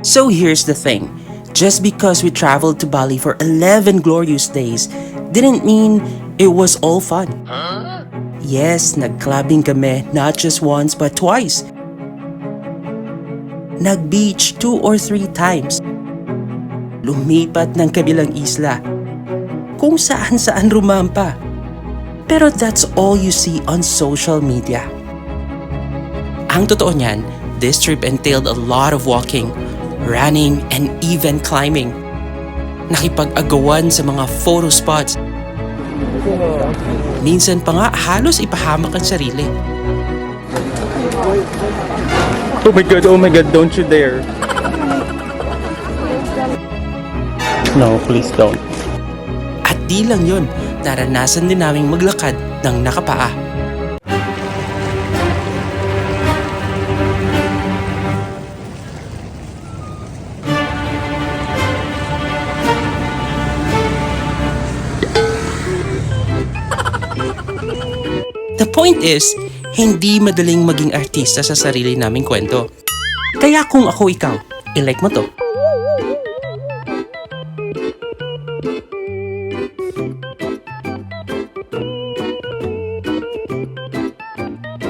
So here's the thing. Just because we traveled to Bali for 11 glorious days didn't mean it was all fun. Yes, nag-clubbing kami not just once but twice. Nag-beach 2 or 3 times. Lumipat ng kabilang isla. Kung saan-saan rumampa. Pero that's all you see on social media. Ang totoo niyan, this trip entailed a lot of walking, running, and even climbing. Nakipag-agawan sa mga photo spots. Minsan pa nga halos ipahamak ang sarili. Oh my god, don't you dare. No, please don't. At di lang yun, naranasan din naming maglakad ng nakapaa. The point is, hindi madaling maging artista sa sarili naming kwento. Kaya kung ako ikaw, i-like mo to.